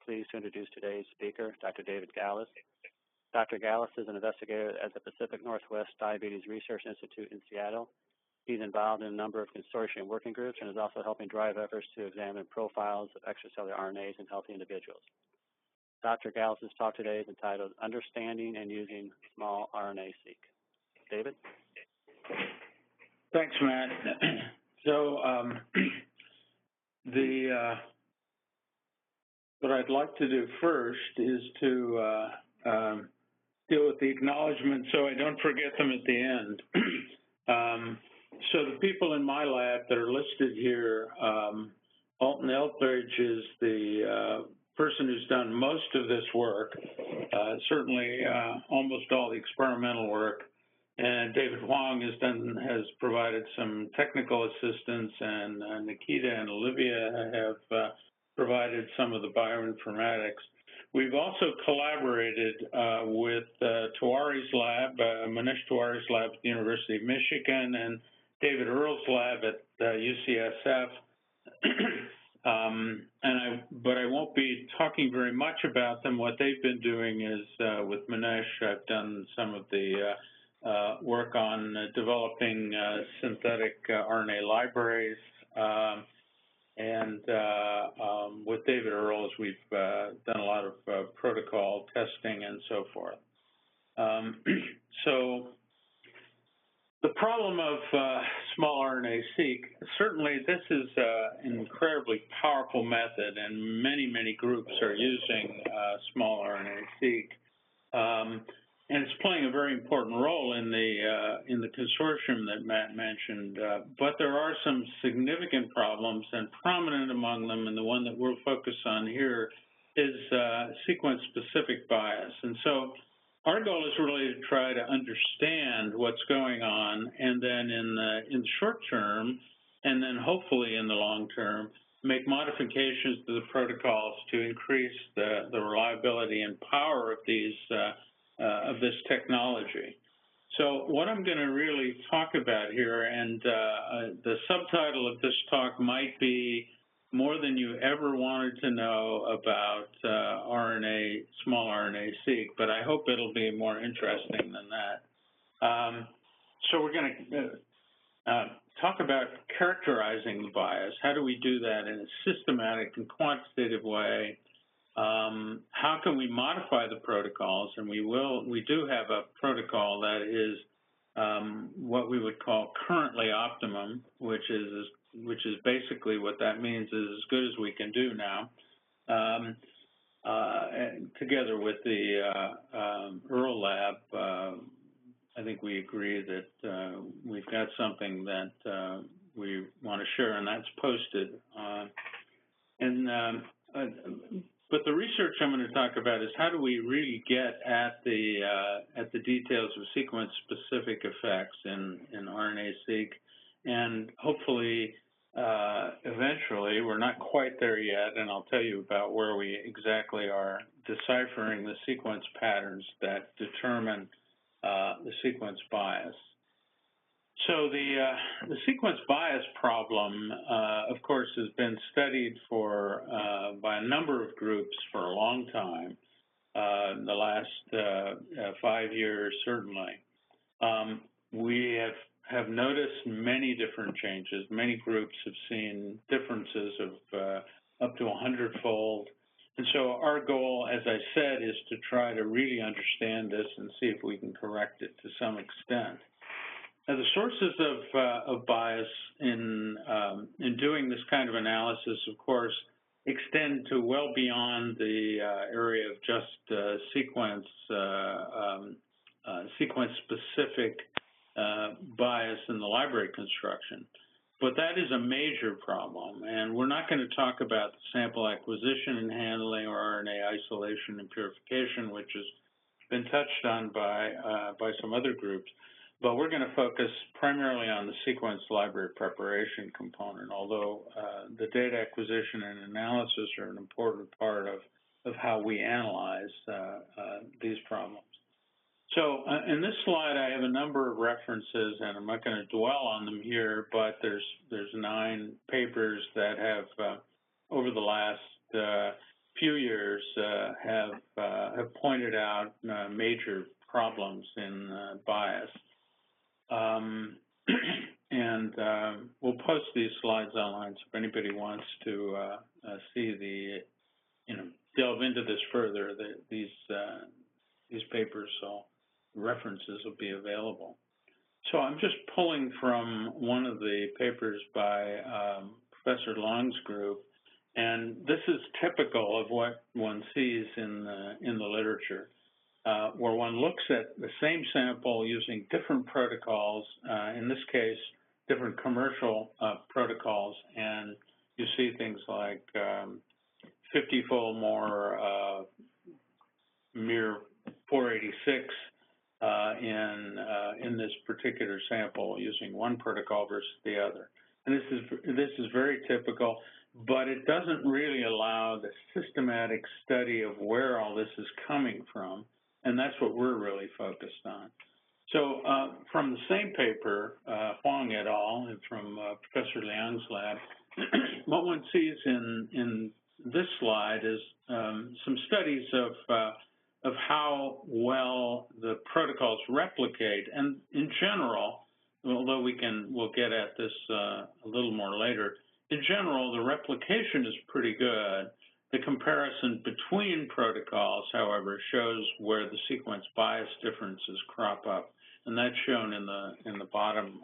pleased to introduce today's speaker, Dr. David Galas. Dr. Galas is an investigator at the Pacific Northwest Diabetes Research Institute in Seattle. He's involved in a number of consortium working groups and is also helping drive efforts to examine profiles of extracellular RNAs in healthy individuals. Dr. Galas' talk today is entitled Understanding and Using Small RNA-seq. David? Thanks, Matt. So what I'd like to do first is to deal with the acknowledgments so I don't forget them at the end. So the people in my lab that are listed here, Alton Eldridge is the person who's done most of this work, certainly almost all the experimental work. And David Huang has provided some technical assistance, and Nikita and Olivia have provided some of the bioinformatics. We've also collaborated with Tawari's lab, Manish Tawari's lab at the University of Michigan, and David Earle's lab at UCSF. But I won't be talking very much about them. What they've been doing is with Manish, I've done some of the work on developing synthetic RNA libraries, and with David Earle, we've done a lot of protocol testing and so forth. So the problem of small RNA-seq, certainly this is an incredibly powerful method, and many groups are using small RNA-seq. And it's playing a very important role in the consortium that Matt mentioned. But there are some significant problems, and prominent among them, and the one that we'll focus on here, is sequence-specific bias. And so our goal is really to try to understand what's going on, and then in the short term, and then hopefully in the long term, make modifications to the protocols to increase the reliability and power of these of this technology. So what I'm going to really talk about here, and the subtitle of this talk might be More Than You Ever Wanted to Know About Small RNA-seq, but I hope it'll be more interesting than that. So we're going to talk about characterizing the bias. How do we do that in a systematic and quantitative way? How can we modify the protocols? And we do have a protocol that is what we would call currently optimum, which is basically what that means is as good as we can do now. And together with the Earle lab, I think we agree that we've got something that we want to share, and that's posted. But the research I'm going to talk about is how do we really get at the details of sequence-specific effects in RNA-seq, and hopefully, eventually, we're not quite there yet, and I'll tell you about where we exactly are deciphering the sequence patterns that determine the sequence bias. So the sequence bias problem, of course, has been studied by a number of groups for a long time, the last 5 years certainly. We have noticed many different changes. Many groups have seen differences of up to 100-fold. And so our goal, as I said, is to try to really understand this and see if we can correct it to some extent. Now, the sources of bias in doing this kind of analysis, of course, extend to well beyond the area of just sequence-specific bias in the library construction. But that is a major problem, and we're not going to talk about the sample acquisition and handling or RNA isolation and purification, which has been touched on by some other groups. But we're going to focus primarily on the sequence library preparation component, although the data acquisition and analysis are an important part of how we analyze these problems. So in this slide, I have a number of references, and I'm not going to dwell on them here, but there's 9 papers that have, over the last few years, have pointed out major problems in bias. And we'll post these slides online, so if anybody wants to see the, delve into this further, these papers, so references will be available. So I'm just pulling from one of the papers by Professor Long's group, and this is typical of what one sees in the literature, where one looks at the same sample using different protocols, in this case, different commercial protocols, and you see things like 50-fold more mere 486 in this particular sample using one protocol versus the other. And this is very typical, but it doesn't really allow the systematic study of where all this is coming from, and that's what we're really focused on. So from the same paper, Huang et al., from Professor Liang's lab, what one sees in this slide is some studies of how well the protocols replicate, and in general, although we'll get at this a little more later, in general, the replication is pretty good. The comparison between protocols, however, shows where the sequence bias differences crop up, and that's shown in the bottom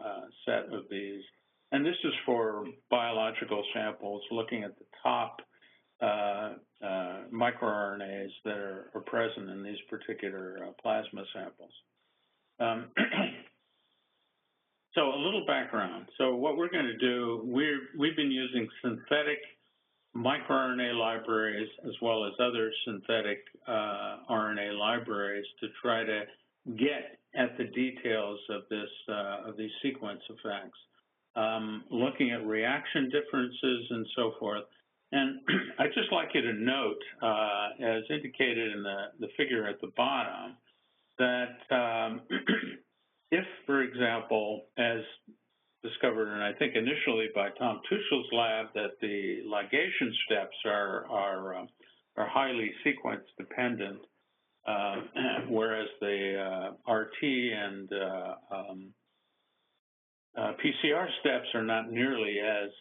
set of these. And this is for biological samples, looking at the top microRNAs that are present in these particular plasma samples. So a little background. So what we're going to do, we've been using synthetic microRNA libraries as well as other synthetic RNA libraries to try to get at the details of these sequence effects, looking at reaction differences and so forth. And I'd just like you to note, as indicated in the figure at the bottom, that if, for example, as discovered, and I think initially by Tom Tuchel's lab, that the ligation steps are highly sequence dependent, whereas the RT and PCR steps are not nearly as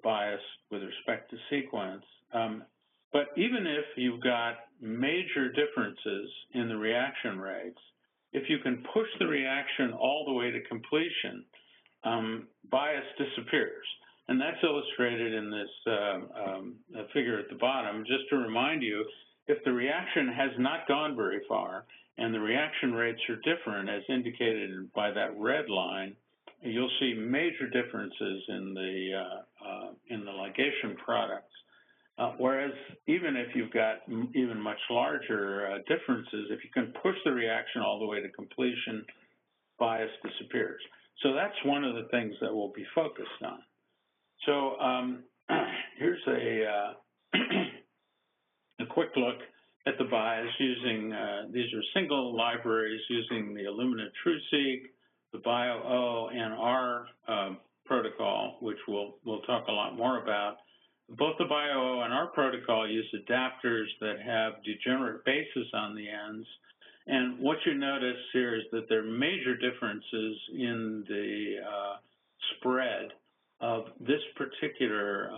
biased with respect to sequence. But even if you've got major differences in the reaction rates, if you can push the reaction all the way to completion, bias disappears. And that's illustrated in this figure at the bottom. Just to remind you, if the reaction has not gone very far and the reaction rates are different, as indicated by that red line, you'll see major differences in the ligation products. Whereas even if you've got even much larger differences, if you can push the reaction all the way to completion, bias disappears. So that's one of the things that we'll be focused on. So here's a quick look at the bias using, these are single libraries using the Illumina TrueSeq, the BioO, and our protocol, which we'll talk a lot more about. Both the BioO and our protocol use adapters that have degenerate bases on the ends. And what you notice here is that there are major differences in the spread of this particular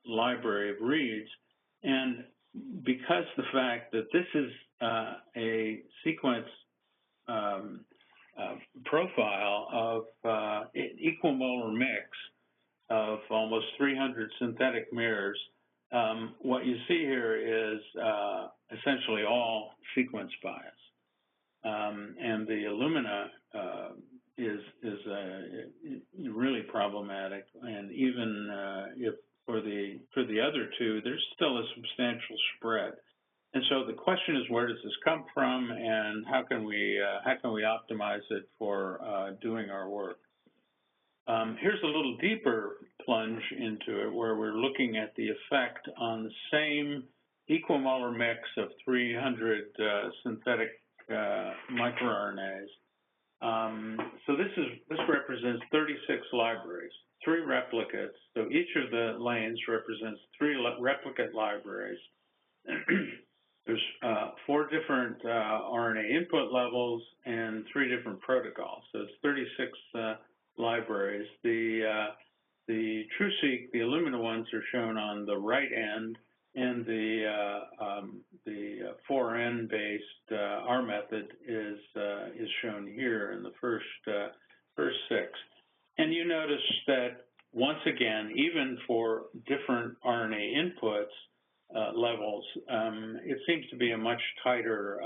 library of reads. And because the fact that this is a sequence profile of an equimolar mix of almost 300 synthetic mirrors, what you see here is essentially all sequence bias. And the Illumina is really problematic, and even if for the other two, there's still a substantial spread. And so the question is, where does this come from, and how can we optimize it for doing our work? Here's a little deeper plunge into it, where we're looking at the effect on the same equimolar mix of 300 synthetic microRNAs. So this represents 36 libraries, 3 replicates. So each of the lanes represents 3 replicate libraries. There's 4 different RNA input levels and 3 different protocols. So it's 36 libraries. The TrueSeq, the Illumina ones, are shown on the right end, and the 4N-based R method is shown here in the first 6. And you notice that once again, even for different RNA inputs levels, it seems to be a much tighter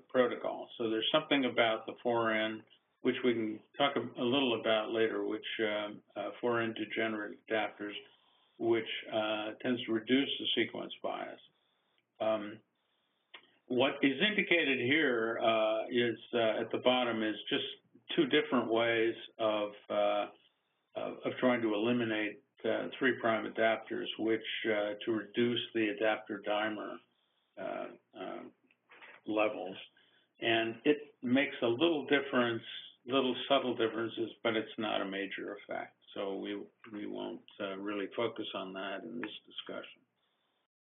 protocol. So there's something about the 4N, which we can talk a little about later, which 4N degenerate adapters, which tends to reduce the sequence bias. What is indicated here is at the bottom is just 2 different ways of trying to eliminate 3' adapters, which to reduce the adapter dimer levels. And it makes a little difference, little subtle differences, but it's not a major effect. So we won't really focus on that in this discussion.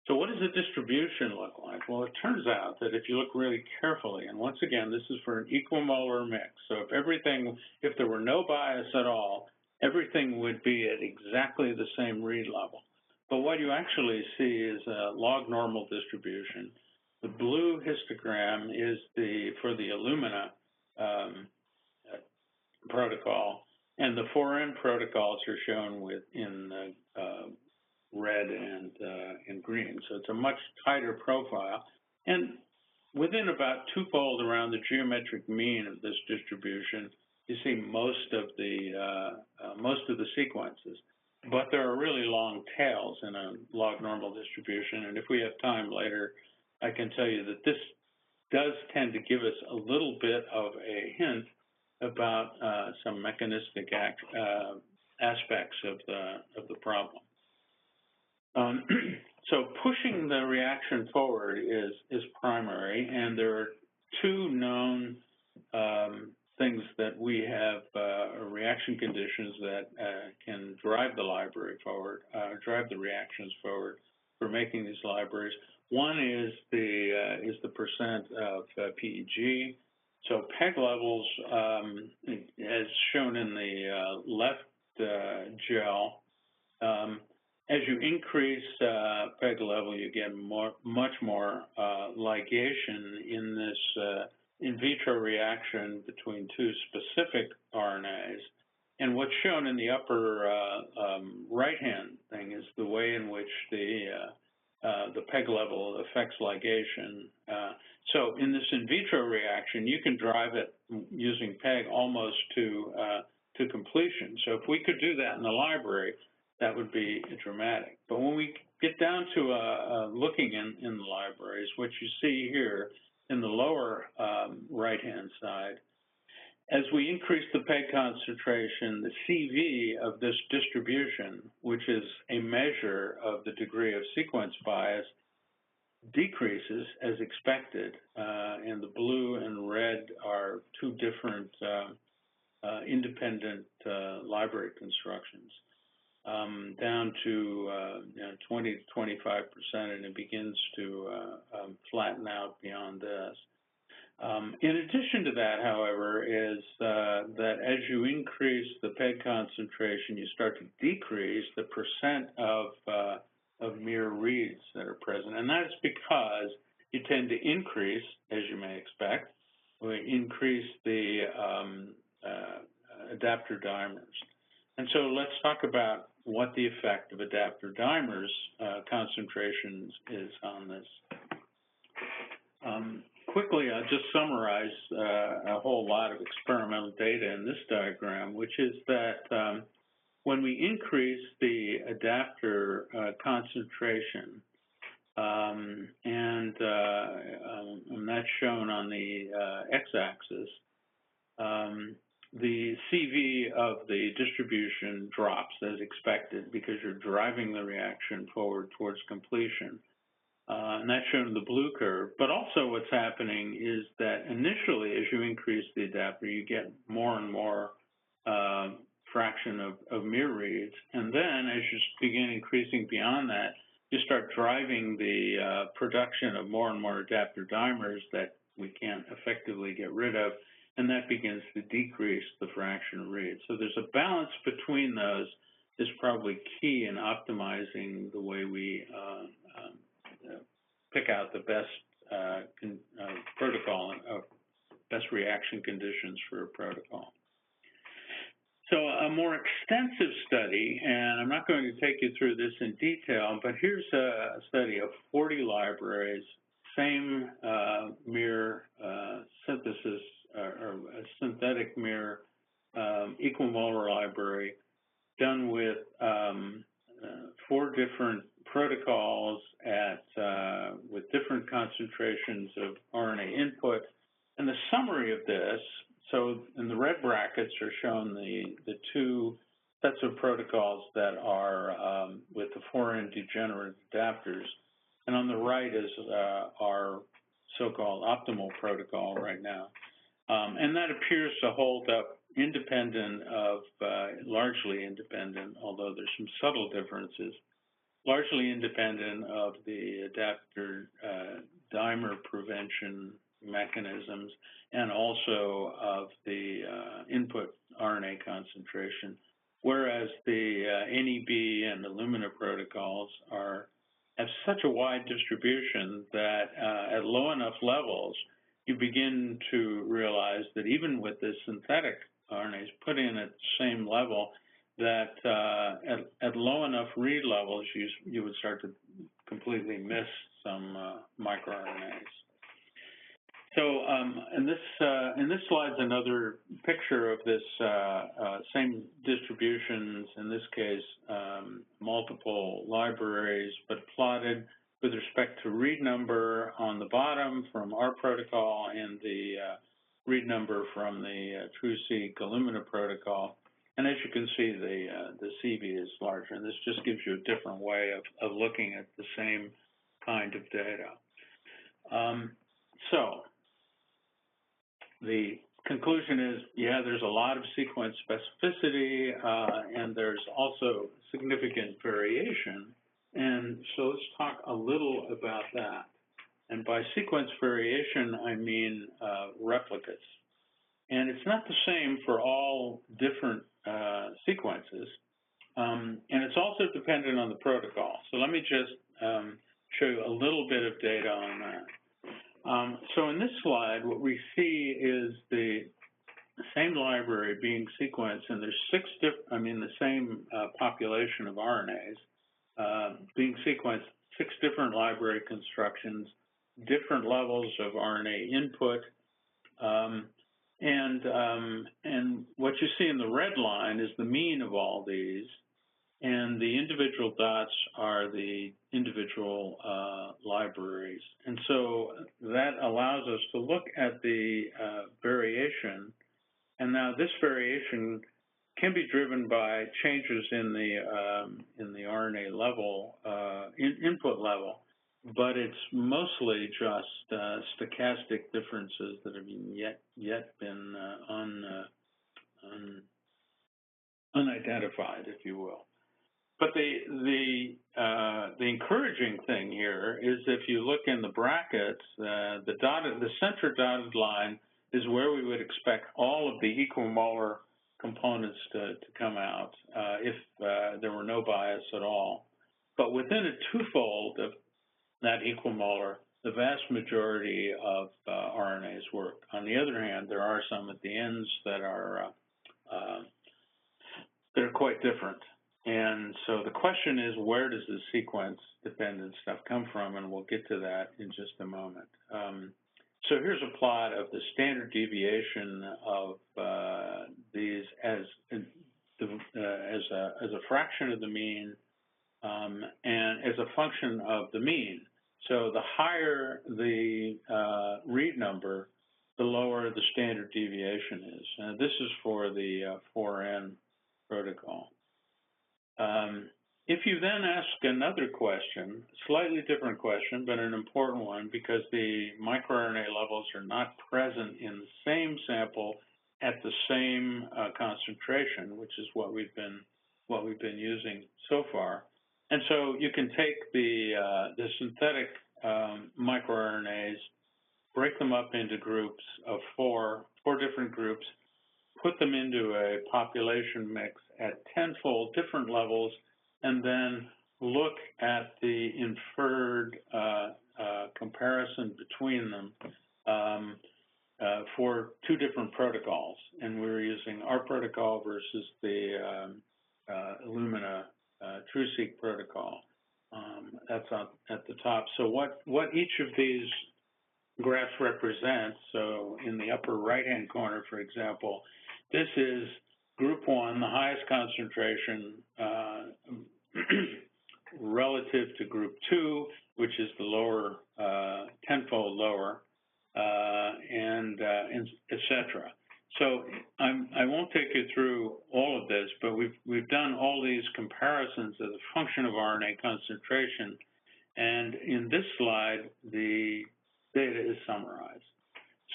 So what does the distribution look like? Well, it turns out that if you look really carefully, and once again, this is for an equimolar mix. So if there were no bias at all, everything would be at exactly the same read level. But what you actually see is a log normal distribution. The blue histogram is for the Illumina protocol, and the 4N protocols are shown in red and green. So it's a much tighter profile. And within about 2-fold around the geometric mean of this distribution, you see most of the sequences. But there are really long tails in a log normal distribution. And if we have time later, I can tell you that this does tend to give us a little bit of a hint about some mechanistic aspects of the problem. So pushing the reaction forward is primary, and there are 2 known things that we have, reaction conditions that can drive the library forward, drive the reactions forward for making these libraries. One is the percent of PEG. So PEG levels, as shown in the left gel, as you increase PEG level, you get much more ligation in this in vitro reaction between 2 specific RNAs. And what's shown in the upper right-hand thing is the way in which the PEG level affects ligation. So in this in vitro reaction, you can drive it using PEG almost to completion. So if we could do that in the library, that would be dramatic. But when we get down to looking in the libraries, what you see here in the lower right-hand side, as we increase the PEG concentration, the CV of this distribution, which is a measure of the degree of sequence bias, decreases as expected, and the blue and red are 2 different independent library constructions, down to 20 to 25%, and it begins to flatten out beyond this. In addition to that, however, is that as you increase the PEG concentration, you start to decrease the percent of mirror reads that are present. And that's because you tend to increase, as you may expect, the adapter dimers. And so let's talk about what the effect of adapter dimers concentrations is on this. Quickly, I'll just summarize a whole lot of experimental data in this diagram, which is that when we increase the adapter concentration, and that's shown on the x-axis, the CV of the distribution drops as expected because you're driving the reaction forward towards completion. And that's shown in the blue curve. But also what's happening is that initially, as you increase the adapter, you get more and more fraction of mirror reads. And then as you begin increasing beyond that, you start driving the production of more and more adapter dimers that we can't effectively get rid of, and that begins to decrease the fraction of reads. So there's a balance between those is probably key in optimizing the way we pick out the best protocol, best reaction conditions for a protocol. So a more extensive study, and I'm not going to take you through this in detail, but here's a study of 40 libraries, same mirror synthesis or a synthetic mirror equimolar library done with 4 different protocols with different concentrations of RNA input. And the summary of this, so in the red brackets are shown the 2 sets of protocols that are with the 4N degenerate adapters. And on the right is our so-called optimal protocol right now. And that appears to hold up independent of, largely independent, although there's some subtle differences, largely independent of the adapter dimer prevention mechanisms and also of the input RNA concentration, whereas the NEB and Illumina protocols have such a wide distribution that at low enough levels, you begin to realize that even with the synthetic RNAs put in at the same level, that at low enough read levels, you would start to completely miss some microRNAs. So in this slide is another picture of this same distributions, in this case, multiple libraries, but plotted with respect to read number on the bottom from our protocol and the read number from the TrueSeq Illumina protocol. And as you can see, the CV is larger, and this just gives you a different way of looking at the same kind of data. So the conclusion is, yeah, there's a lot of sequence specificity, and there's also significant variation. And so let's talk a little about that. And by sequence variation, I mean replicates. And it's not the same for all different sequences. And it's also dependent on the protocol. So let me just show you a little bit of data on that. So in this slide, what we see is the same library being sequenced, and there's the same population of RNAs being sequenced, 6 different library constructions, different levels of RNA input, and what you see in the red line is the mean of all these, and the individual dots are the individual libraries. And so that allows us to look at the variation, and now this variation can be driven by changes in the RNA level, input level, but it's mostly just stochastic differences that have yet been unidentified, if you will. But the encouraging thing here is if you look in the brackets, the center dotted line is where we would expect all of the equimolar components to come out if there were no bias at all. But within a twofold of that equimolar, the vast majority of RNAs work. On the other hand, there are some at the ends that are quite different. And so the question is, where does the sequence-dependent stuff come from? And we'll get to that in just a moment. So here's a plot of the standard deviation of these as a fraction of the mean and as a function of the mean. So the higher the read number, the lower the standard deviation is. And this is for the 4N protocol. If you then ask another question, slightly different question, but an important one, because the microRNA levels are not present in the same sample at the same concentration, which is what we've been using so far. And so you can take the synthetic microRNAs, break them up into groups of four different groups, put them into a population mix at tenfold different levels, and then look at the inferred comparison between them for two different protocols. And we're using our protocol versus the Illumina TruSeq protocol. That's at the top. So what each of these graphs represents, so in the upper right-hand corner, for example, this is group 1, the highest concentration relative to group 2, which is the lower, tenfold lower, and et cetera. So I won't take you through all of this, but we've done all these comparisons as a function of RNA concentration, and in this slide, the data is summarized.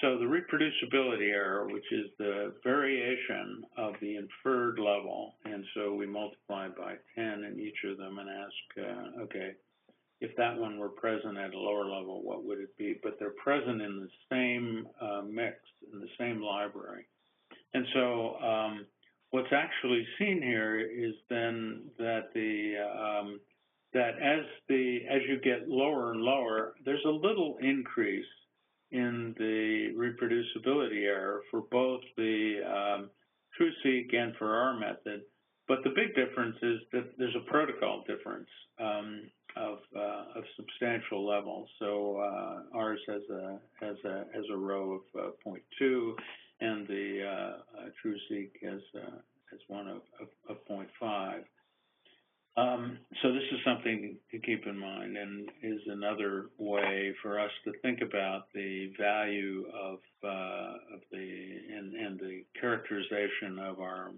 So the reproducibility error, which is the variation of the inferred level, and so we multiply by 10 in each of them and ask, okay, if that one were present at a lower level, what would it be? But they're present in the same mix, in the same library. And so what's actually seen here is then that as you get lower and lower, there's a little increase in the reproducibility error for both the TruSeq and for our method. But the big difference is that there's a protocol difference of substantial level. So ours has a row of 0.2, and the TruSeq has one of 0.5. So this is something to keep in mind, and is another way for us to think about the value of the characterization of our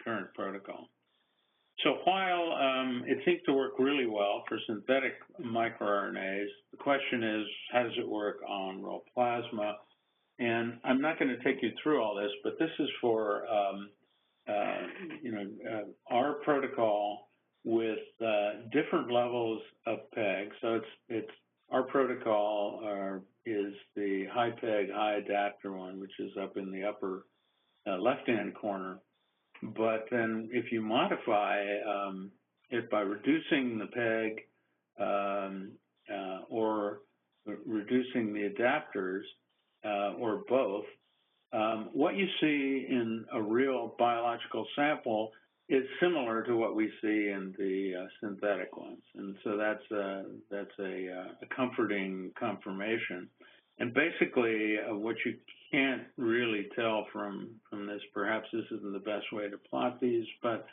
current protocol. So while it seems to work really well for synthetic microRNAs, the question is, how does it work on raw plasma? And I'm not going to take you through all this, but this is for our protocol with different levels of PEG. So it's our protocol is the high PEG, high adapter one, which is up in the upper left-hand corner. But then if you modify it by reducing the PEG or reducing the adapters or both, what you see in a real biological sample is similar to what we see in the synthetic ones, and so that's a comforting confirmation. And basically, what you can't really tell from this, perhaps this isn't the best way to plot these, but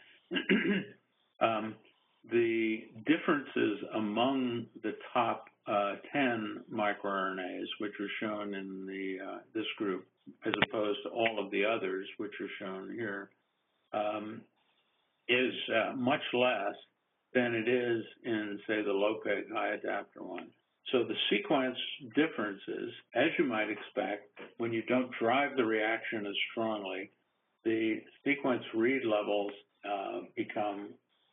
the differences among the top 10 microRNAs, which are shown in this group, as opposed to all of the others, which are shown here, is much less than it is in, say, the low PEG, high adapter one. So the sequence differences, as you might expect, when you don't drive the reaction as strongly, the sequence read levels become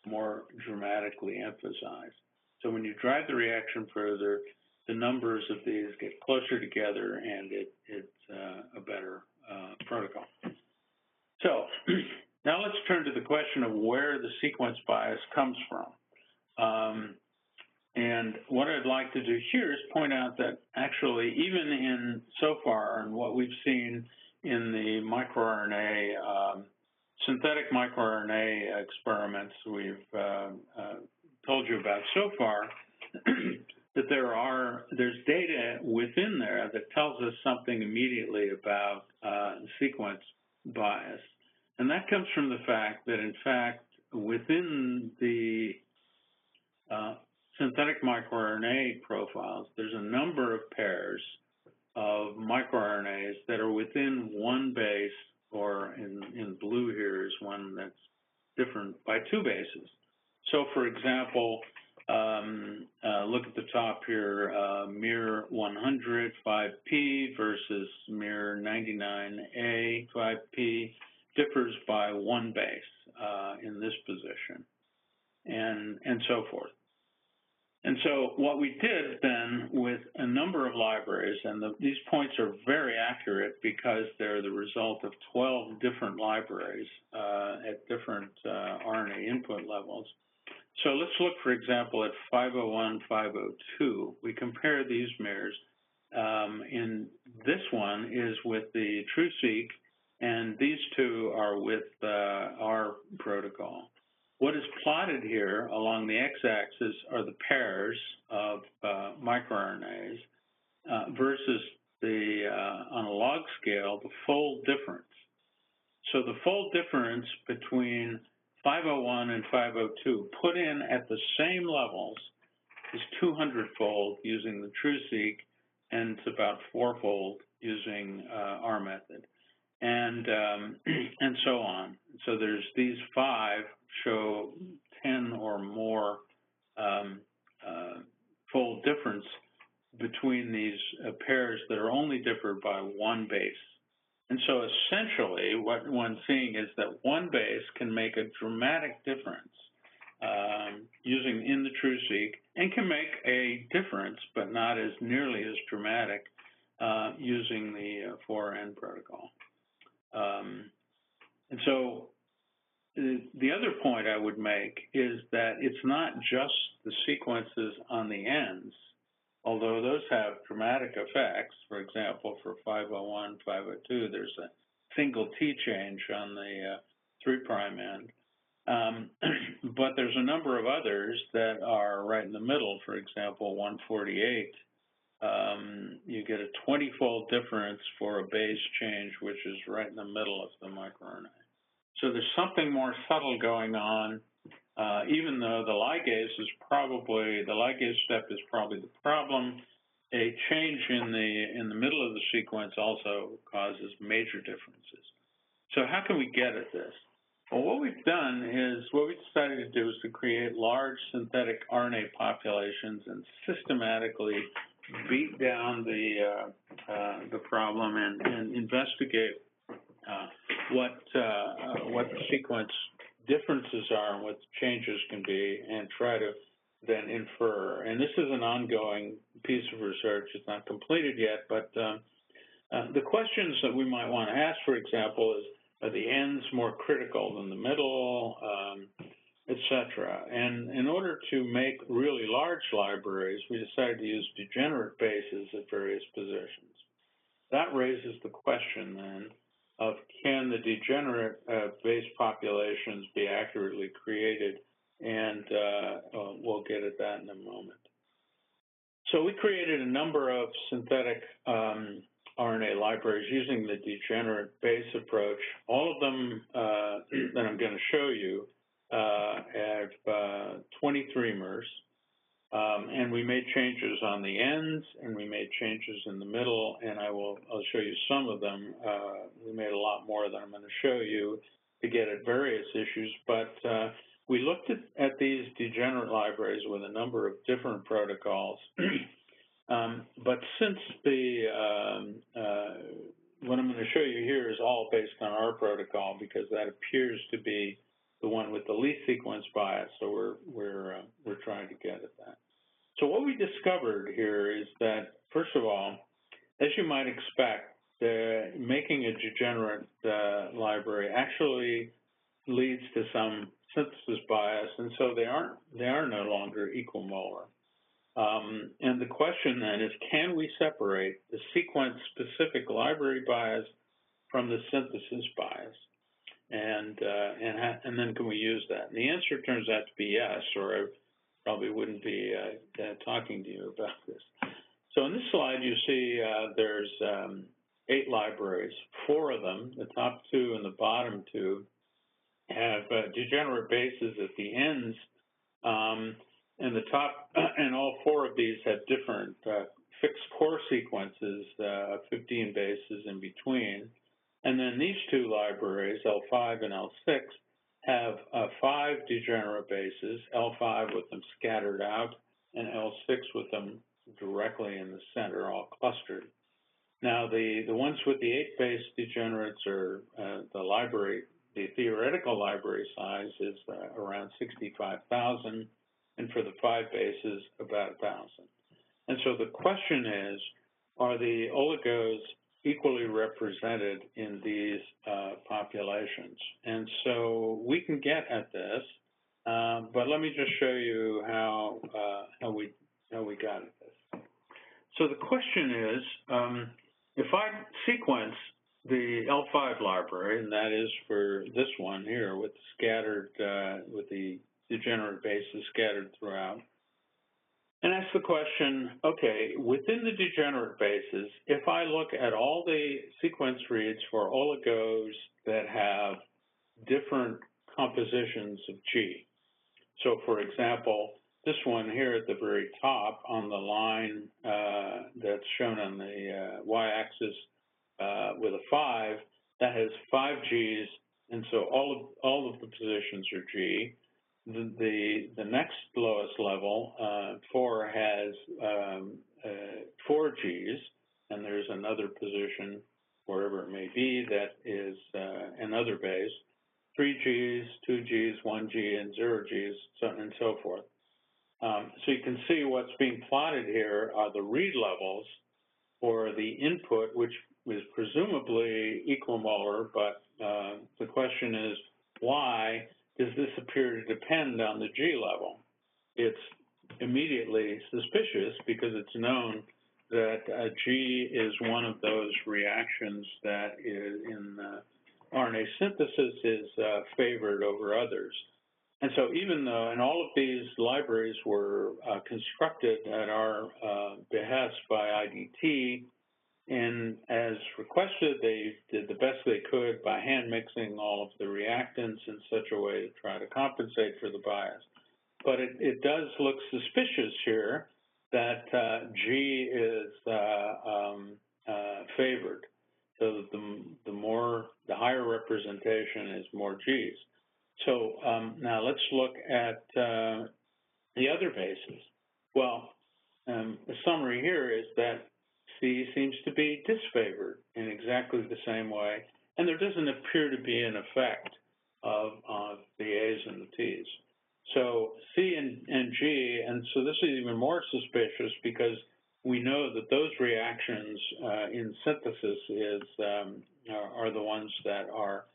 more dramatically emphasized. So when you drive the reaction further, the numbers of these get closer together, and it's a better protocol. So now let's turn to the question of where the sequence bias comes from. And what I'd like to do here is point out that actually, even in so far, and what we've seen in the microRNA, synthetic microRNA experiments we've told you about so far, that there's data within there that tells us something immediately about sequence bias. And that comes from the fact that, in fact, within the synthetic microRNA profiles, there's a number of pairs of microRNAs that are within one base, or in blue here is one that's different by two bases. So, for example, look at the top here, MIR 100 5P versus MIR 99A 5P differs by one base in this position. and so forth. And so what we did then with a number of libraries, and these points are very accurate because they're the result of 12 different libraries at different RNA input levels. So let's look, for example, at 501, 502. We compare these mirrors. In this one is with the TruSeq, and these two are with our protocol. What is plotted here along the x-axis are the pairs of microRNAs versus the, on a log scale, the fold difference. So the fold difference between 501 and 502 put in at the same levels is 200-fold using the TruSeq, and it's about 4-fold using our method. And so on. So there's these 5 show 10 or more fold difference between these pairs that are only differed by 1 base. And so essentially what one's seeing is that 1 base can make a dramatic difference using in the TruSeq, and can make a difference, but not as nearly as dramatic using the 4N protocol. And so the other point I would make is that it's not just the sequences on the ends, although those have dramatic effects. For example, for 501, 502, there's a single T change on the 3' end. But there's a number of others that are right in the middle. For example, 148. You get a 20-fold difference for a base change, which is right in the middle of the microRNA. So there's something more subtle going on, even though the ligase step is probably the problem. A change in the middle of the sequence also causes major differences. So how can we get at this? Well, what we've done is, what we decided to do is to create large synthetic RNA populations and systematically beat down the problem and investigate what the sequence differences are and what the changes can be, and try to then infer. And this is an ongoing piece of research. It's not completed yet, but the questions that we might want to ask, for example, is, are the ends more critical than the middle, et cetera? And in order to make really large libraries, we decided to use degenerate bases at various positions. That raises the question then of, can the degenerate base populations be accurately created? And we'll get at that in a moment. So we created a number of synthetic RNA libraries using the degenerate base approach. All of them that I'm going to show you have 23 mers, and we made changes on the ends, and we made changes in the middle, and I'll show you some of them. We made a lot more that I'm going to show you to get at various issues, but we looked at these degenerate libraries with a number of different protocols. But since what I'm going to show you here is all based on our protocol, because that appears to be the one with the least sequence bias, so we're trying to get at that. So what we discovered here is that, first of all, as you might expect, making a degenerate library actually leads to some synthesis bias, and so they are no longer equimolar. And the question then is, can we separate the sequence-specific library bias from the synthesis bias? And then can we use that? And the answer turns out to be yes, or I probably wouldn't be talking to you about this. So in this slide, you see there's 8 libraries. 4 of them, the top 2 and the bottom 2, have degenerate bases at the ends. And the top, and all 4 of these have different fixed core sequences, 15 bases in between. And then these 2 libraries, L5 and L6, have 5 degenerate bases, L5 with them scattered out, and L6 with them directly in the center, all clustered. Now, the ones with the 8 base degenerates are the library the theoretical library size is around 65,000, and for the 5 bases, about 1,000. And so the question is, are the oligos equally represented in these populations? And so we can get at this, but let me just show you how we got at this. So the question is, if I sequence the L5 library, and that is for this one here with scattered, with the degenerate bases scattered throughout, and ask the question, okay, within the degenerate bases, if I look at all the sequence reads for oligos that have different compositions of G. So for example, this one here at the very top on the line that's shown on the y-axis with a 5, that has 5 Gs, and so all of the positions are G. The next lowest level, 4, has 4 Gs, and there's another position, wherever it may be, that is another base, 3 Gs, 2 Gs, 1 G, and 0 Gs, and so forth. So you can see what's being plotted here are the read levels for the input, which is presumably equimolar, but the question is, why does this appear to depend on the G level? It's immediately suspicious because it's known that G is one of those reactions that is in RNA synthesis is favored over others. And so even though, and all of these libraries were constructed at our behest by IDT, and as requested, they did the best they could by hand mixing all of the reactants in such a way to try to compensate for the bias. But it does look suspicious here that G is favored. So the higher representation is more Gs. So now let's look at the other bases. Well, the summary here is that C seems to be disfavored in exactly the same way, and there doesn't appear to be an effect of the A's and the T's. So C and G, and so this is even more suspicious because we know that those reactions in synthesis are the ones that are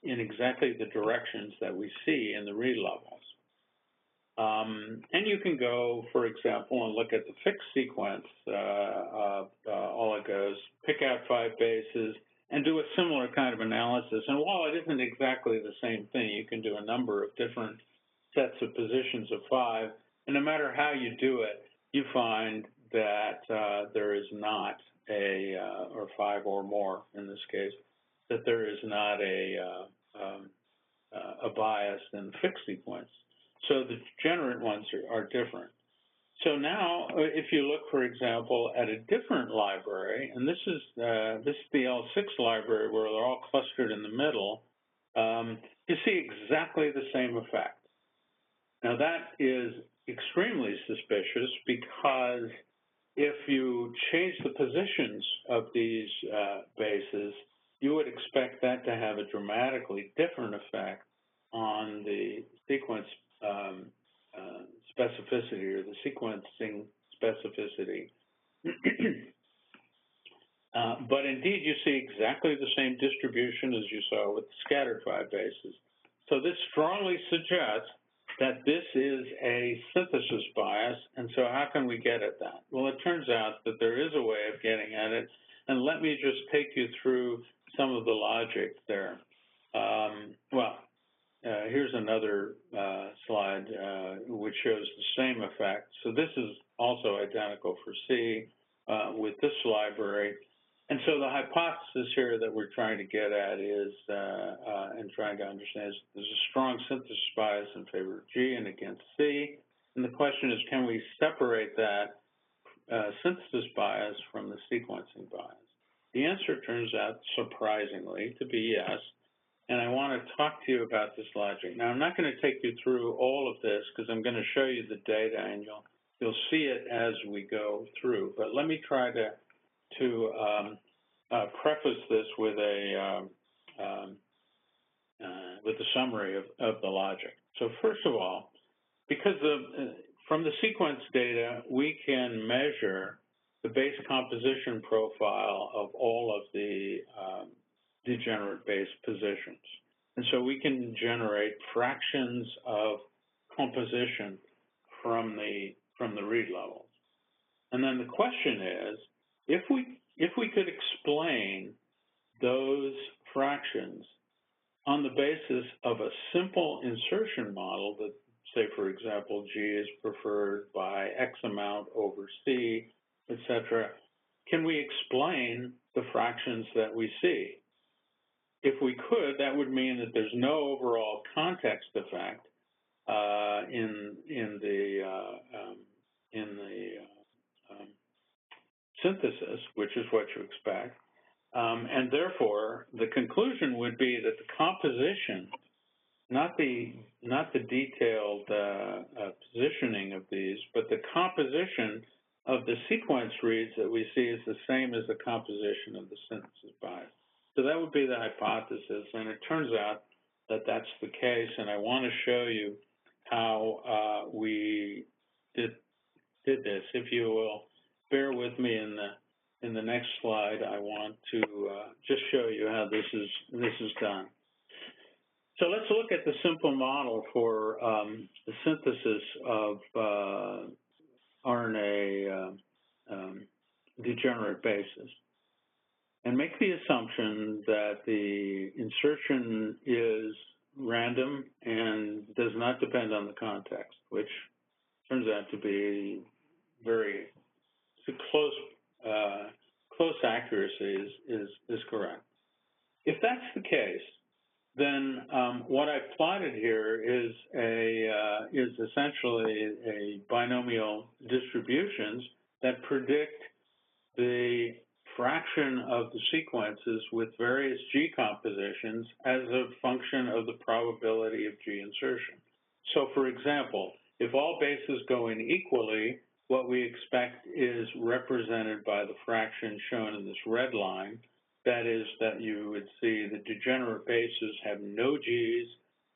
in exactly the directions that we see in the read levels. And you can go, for example, and look at the fixed sequence of oligos, pick out 5 bases, and do a similar kind of analysis. And while it isn't exactly the same thing, you can do a number of different sets of positions of 5, and no matter how you do it, you find that there is not a, or 5 or more in this case, that there is not a bias in the fixed sequence. So the degenerate ones are different. So now, if you look, for example, at a different library, and this is the L6 library where they're all clustered in the middle, you see exactly the same effect. Now that is extremely suspicious because if you change the positions of these bases, you would expect that to have a dramatically different effect on the sequence specificity or the sequencing specificity. But indeed, you see exactly the same distribution as you saw with the scattered 5 bases. So this strongly suggests that this is a synthesis bias, and so how can we get at that? Well, it turns out that there is a way of getting at it, and let me just take you through some of the logic there. Here's another slide which shows the same effect. So this is also identical for C with this library. And so the hypothesis here that we're trying to get at is, and trying to understand, is there's a strong synthesis bias in favor of G and against C. And the question is, can we separate that synthesis bias from the sequencing bias? The answer turns out, surprisingly, to be yes. And I want to talk to you about this logic. Now, I'm not going to take you through all of this because I'm going to show you the data, and you'll see it as we go through. But let me try to preface this with a with the summary of the logic. So first of all, because from the sequence data, we can measure the base composition profile of all of the degenerate base positions. And so we can generate fractions of composition from the read levels. And then the question is, if we could explain those fractions on the basis of a simple insertion model that, say, for example, G is preferred by X amount over C, etc., can we explain the fractions that we see? If we could, that would mean that there's no overall context effect in the synthesis, which is what you expect, and therefore the conclusion would be that the composition, not the detailed positioning of these, but the composition of the sequence reads that we see is the same as the composition of the synthesis bias. So that would be the hypothesis, and it turns out that that's the case, and I want to show you how we did this. If you will bear with me in the next slide, I want to just show you how this is done. So let's look at the simple model for the synthesis of RNA degenerate bases, and make the assumption that the insertion is random and does not depend on the context, which turns out to be very close accuracy is correct. If that's the case, then what I've plotted here is essentially a binomial distributions that predict the fraction of the sequences with various G compositions as a function of the probability of G insertion. So for example, if all bases go in equally, what we expect is represented by the fraction shown in this red line. That is, that you would see the degenerate bases have no Gs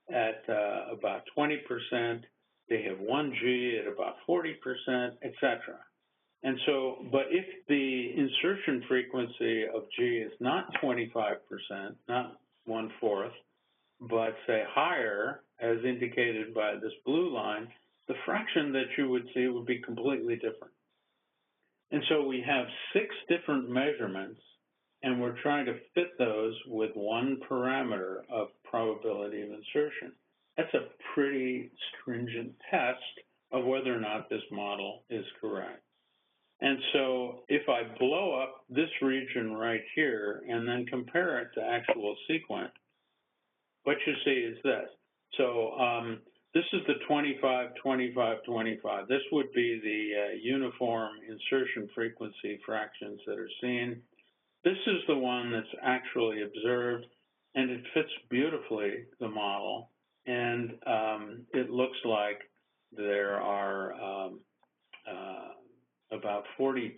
at about 20%, they have one G at about 40%, etc. And so, but if the insertion frequency of G is not 25%, not 1/4, but say higher, as indicated by this blue line, the fraction that you would see would be completely different. And so we have 6 different measurements, and we're trying to fit those with one parameter of probability of insertion. That's a pretty stringent test of whether or not this model is correct. And so if I blow up this region right here and then compare it to actual sequence, what you see is this. So this is the 25, 25, 25. This would be the uniform insertion frequency fractions that are seen. This is the one that's actually observed, and it fits beautifully the model. And it looks like there are about 42%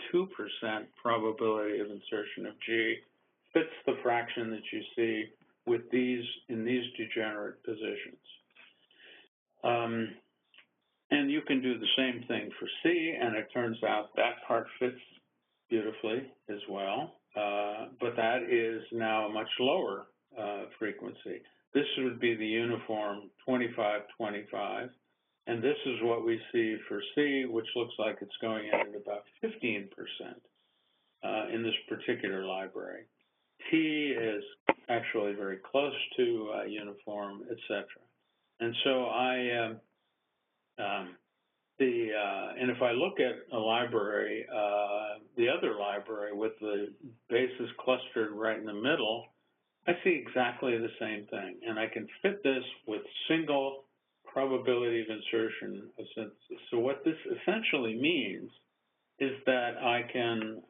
probability of insertion of G, fits the fraction that you see with in these degenerate positions. And you can do the same thing for C, and it turns out that part fits beautifully as well. But that is now a much lower frequency. This would be the uniform 25-25, and this is what we see for C, which looks like it's going in at about 15% in this particular library. T is actually very close to uniform, etc. And so and if I look at a library, the other library with the bases clustered right in the middle, I see exactly the same thing. And I can fit this with single probability of insertion of synthesis. So what this essentially means is that I can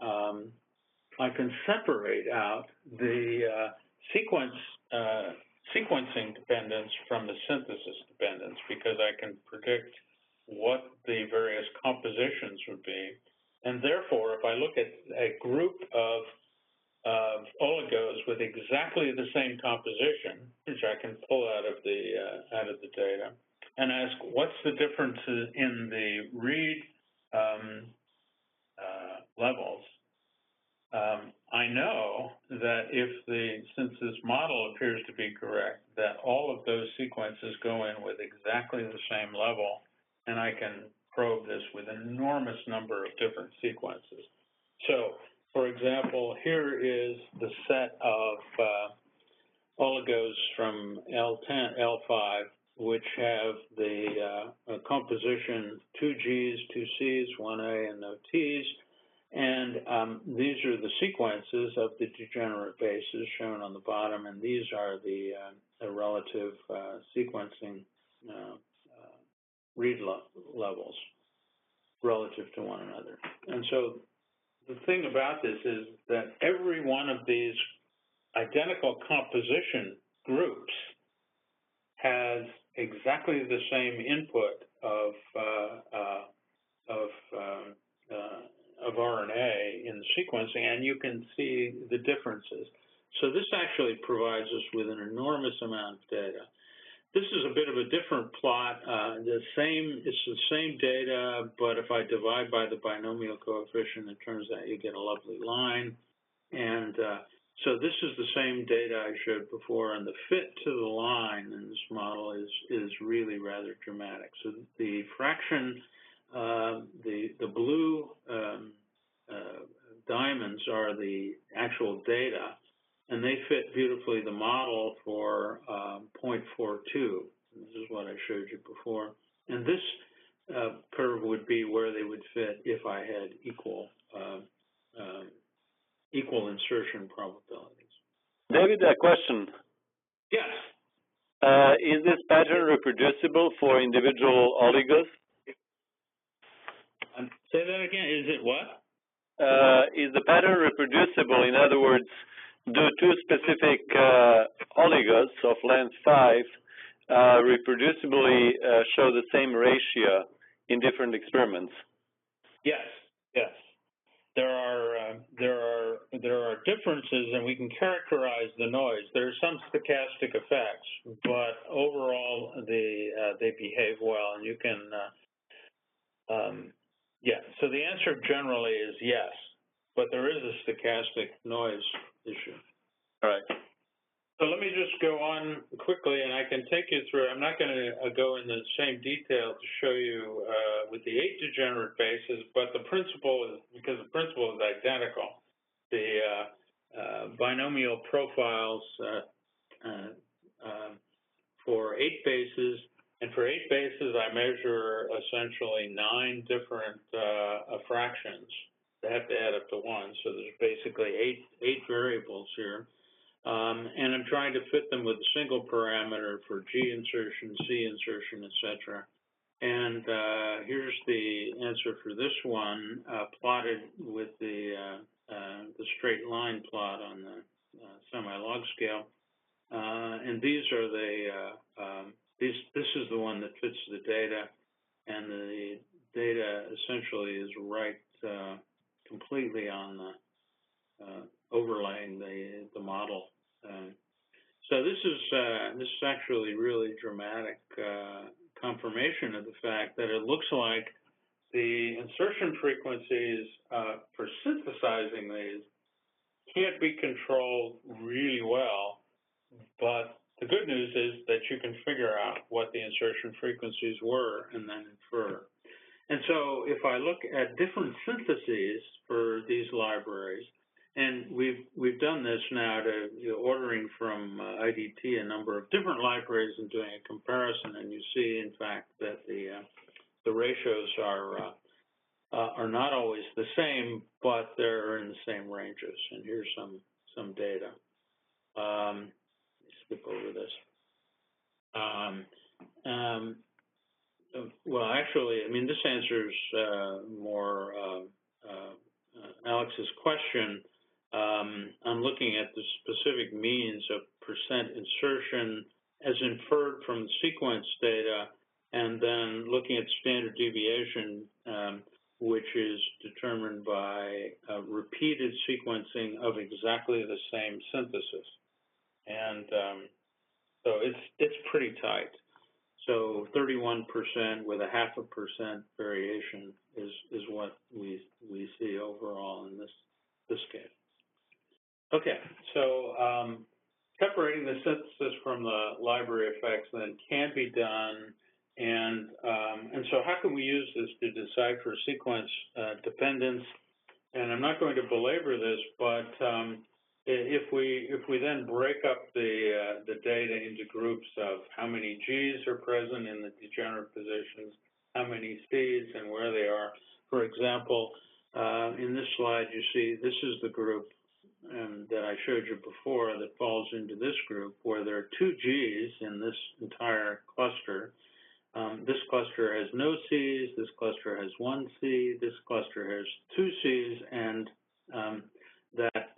separate out the sequencing dependence from the synthesis dependence, because I can predict what the various compositions would be. And therefore, if I look at a group of of oligos with exactly the same composition, which I can pull out of the data, and ask what's the differences in the read levels. I know that since this model appears to be correct, that all of those sequences go in with exactly the same level, and I can probe this with an enormous number of different sequences. So, for example, here is the set of oligos from L10, L5, which have the composition 2 Gs, 2 Cs, 1 A, and no Ts. And these are the sequences of the degenerate bases shown on the bottom, and these are the relative sequencing read levels relative to one another. And so the thing about this is that every one of these identical composition groups has exactly the same input of RNA in the sequencing, and you can see the differences. So this actually provides us with an enormous amount of data. This is a bit of a different plot. It's the same data, but if I divide by the binomial coefficient, it turns out you get a lovely line. And so this is the same data I showed before, and the fit to the line in this model is really rather dramatic. So the fraction, the blue diamonds are the actual data, and they fit beautifully the model for 0.42. This is what I showed you before. And this curve would be where they would fit if I had equal insertion probabilities. David, a question. Yes. Is this pattern reproducible for individual oligos? Say that again. Is it what? Is the pattern reproducible? In other words, do two specific oligos of length 5 reproducibly show the same ratio in different experiments? Yes. Yes. There are differences, and we can characterize the noise. There are some stochastic effects, but overall they behave well, and you can. Yeah. So the answer generally is yes, but there is a stochastic noise issue. All right. So let me just go on quickly, and I can take you through. I'm not going to go in the same detail to show you with the 8 degenerate bases, but the principle is, because the principle is identical. The binomial profiles for 8 bases, and for 8 bases, I measure essentially 9 different fractions. They have to add up to 1, so there's basically eight variables here. And I'm trying to fit them with a single parameter for G insertion, C insertion, etc. And here's the answer for this one, plotted with the straight line plot on the semi-log scale. And these are this is the one that fits the data, and the data essentially is right completely on the overlaying the model. So this is actually really dramatic confirmation of the fact that it looks like the insertion frequencies for synthesizing these can't be controlled really well, but the good news is that you can figure out what the insertion frequencies were and then infer. And so if I look at different syntheses for these libraries, and we've done this now to ordering from IDT a number of different libraries and doing a comparison, and you see, in fact, that the ratios are not always the same, but they're in the same ranges. And here's some data. Skip over this. Well, actually, I mean, this answers more Alex's question. I'm looking at the specific means of percent insertion as inferred from the sequence data, and then looking at standard deviation which is determined by repeated sequencing of exactly the same synthesis. And so it's pretty tight. So 31% with 0.5% variation is what we see overall in this case. Okay, so separating the synthesis from the library effects then can be done, and so how can we use this to decipher sequence dependence? And I'm not going to belabor this, but if we then break up the data into groups of how many Gs are present in the degenerate positions, how many Cs, and where they are. For example, in this slide, you see this is the group that I showed you before that falls into this group, where there are 2 Gs in this entire cluster. This cluster has no Cs, this cluster has 1 C, this cluster has 2 Cs, and that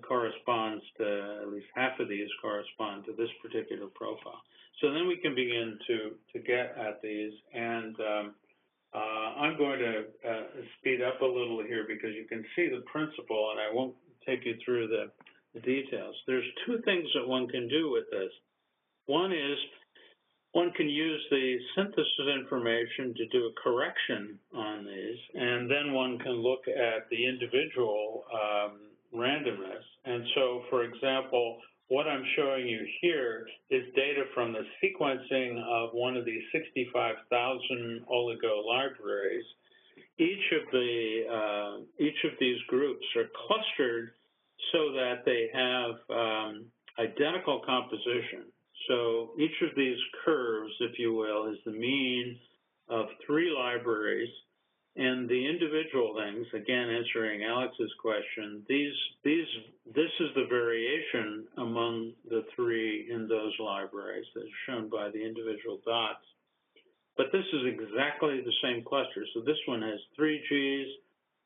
corresponds to, at least half of these correspond to this particular profile. So then we can begin to get at these, and I'm going to speed up a little here because you can see the principle, and I won't take you through the details. There's 2 things that one can do with this. One is one can use the synthesis information to do a correction on these, and then one can look at the individual randomness. And so, for example, what I'm showing you here is data from the sequencing of one of these 65,000 oligo libraries. Each of these groups are clustered so that they have identical composition. So each of these curves, if you will, is the mean of 3 libraries, and the individual things, again answering Alex's question, this is the variation among the 3 in those libraries that is shown by the individual dots. But this is exactly the same cluster. So this one has 3 Gs,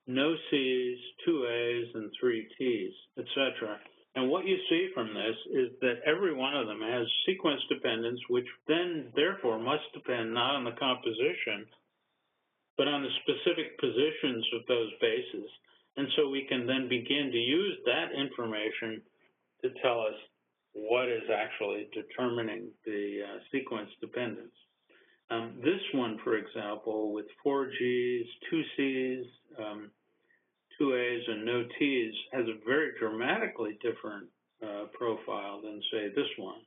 no Cs, 2 As, and 3 Ts, etc. And what you see from this is that every one of them has sequence dependence, which then, therefore, must depend not on the composition, but on the specific positions of those bases. And so we can then begin to use that information to tell us what is actually determining the sequence dependence. This one, for example, with 4 Gs, 2 Cs, 2 As, and no Ts, has a very dramatically different profile than, say, this one.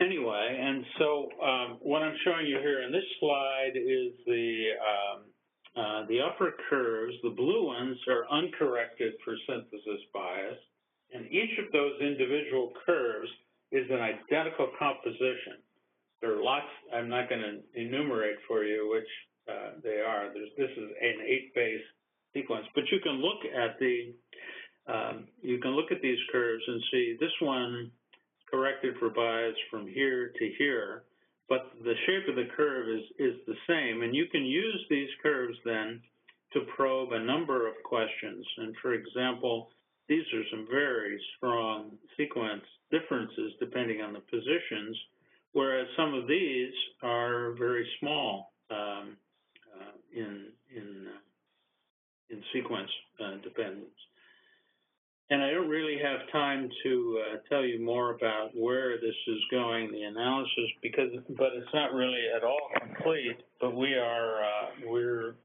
Anyway, and so what I'm showing you here in this slide is the upper curves. The blue ones are uncorrected for synthesis bias, and each of those individual curves is an identical composition. There are lots, I'm not going to enumerate for you which they are. This is an 8-base sequence, but you can look at these curves and see this one corrected for bias from here to here, but the shape of the curve is the same, and you can use these curves then to probe a number of questions. And for example, these are some very strong sequence differences depending on the positions, whereas some of these are very small in sequence dependence. And I don't really have time to tell you more about where this is going, the analysis, but it's not really at all complete. But we're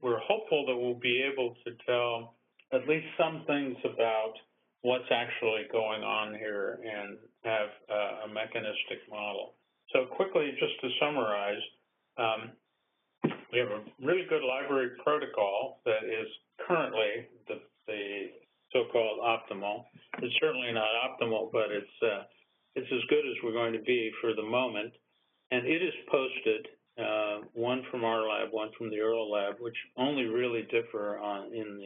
hopeful that we'll be able to tell at least some things about what's actually going on here and have a mechanistic model. So quickly, just to summarize, we have a really good library protocol that is currently the so-called optimal. It's certainly not optimal, but it's as good as we're going to be for the moment. And it is posted, one from our lab, one from the Earl lab, which only really differ in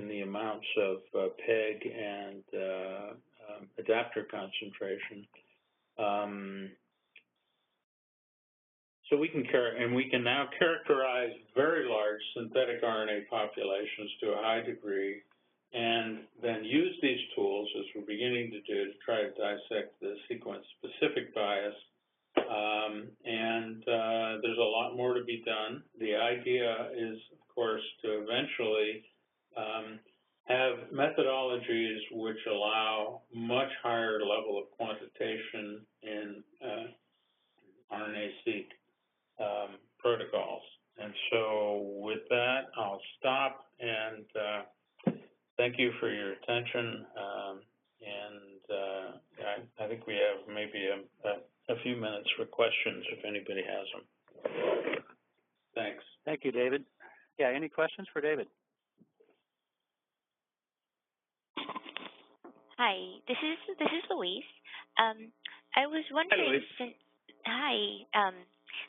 the amounts of PEG and adapter concentration. So we can now characterize very large synthetic RNA populations to a high degree, and then use these tools, as we're beginning to do, to try to dissect the sequence-specific bias and there's a lot more to be done. The idea is, of course, to eventually have methodologies which allow much higher level of quantitation in RNA-seq protocols. And so with that, I'll stop and thank you for your attention. I think we have maybe a few minutes for questions if anybody has them. Thanks. Thank you, David. Yeah, any questions for David? Hi, this is Louise. I was wondering.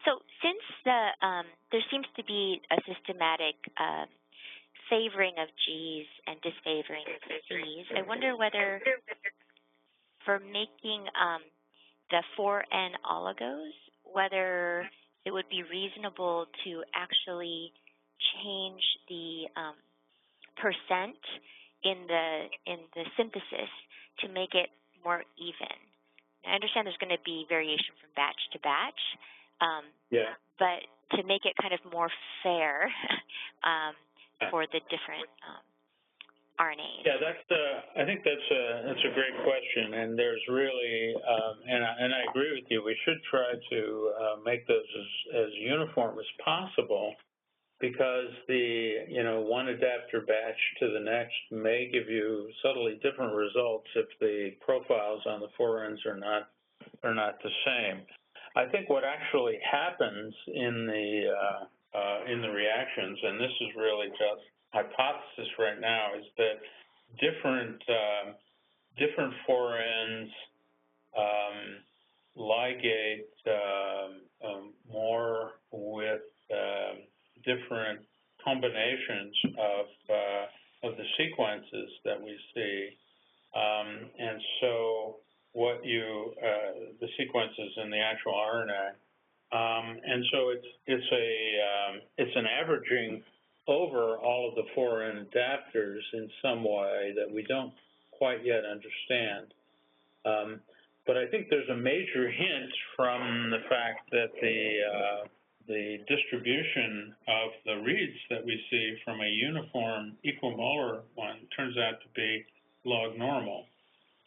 So since there seems to be a systematic favoring of G's and disfavoring of C's, I wonder whether for making the 4N oligos, whether it would be reasonable to actually change the percent in the synthesis to make it more even. I understand there's going to be variation from batch to batch, but to make it kind of more fair for the different RNAs. Yeah, I think that's a great question, and there's really, and I agree with you. We should try to make those as uniform as possible, because the one adapter batch to the next may give you subtly different results if the profiles on the 4Ns are not the same. I think what actually happens in the reactions, and this is really just hypothesis right now, is that different 4Ns ligate more with different combinations of the sequences that we see, and so what the sequences in the actual RNA, and so it's an averaging over all of the 4N adapters in some way that we don't quite yet understand. But I think there's a major hint from the fact that the distribution of the reads that we see from a uniform equimolar one turns out to be log normal.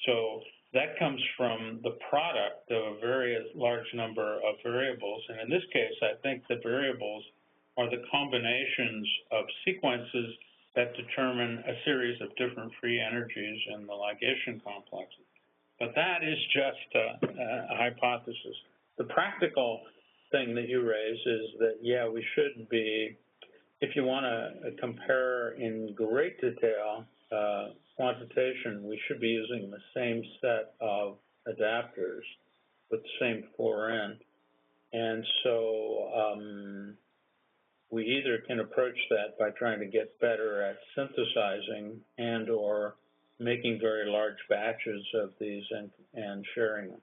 So that comes from the product of a very large number of variables. And in this case, I think the variables are the combinations of sequences that determine a series of different free energies in the ligation complexes. But that is just a hypothesis. The practical thing that you raise is that, yeah, we should be, if you want to compare in great detail quantitation, we should be using the same set of adapters with the same 4N. And so we either can approach that by trying to get better at synthesizing and or making very large batches of these and sharing them.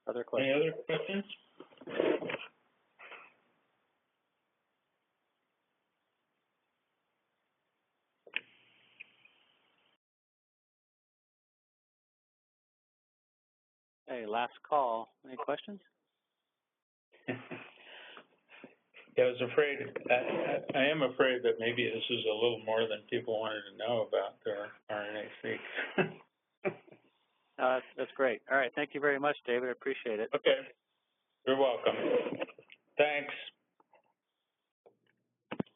Other questions? Any other questions? Hey, last call. Any questions? Yeah, I am afraid that maybe this is a little more than people wanted to know about their RNA-seq. That's great. All right, thank you very much, David. I appreciate it. Okay, you're welcome. Thanks.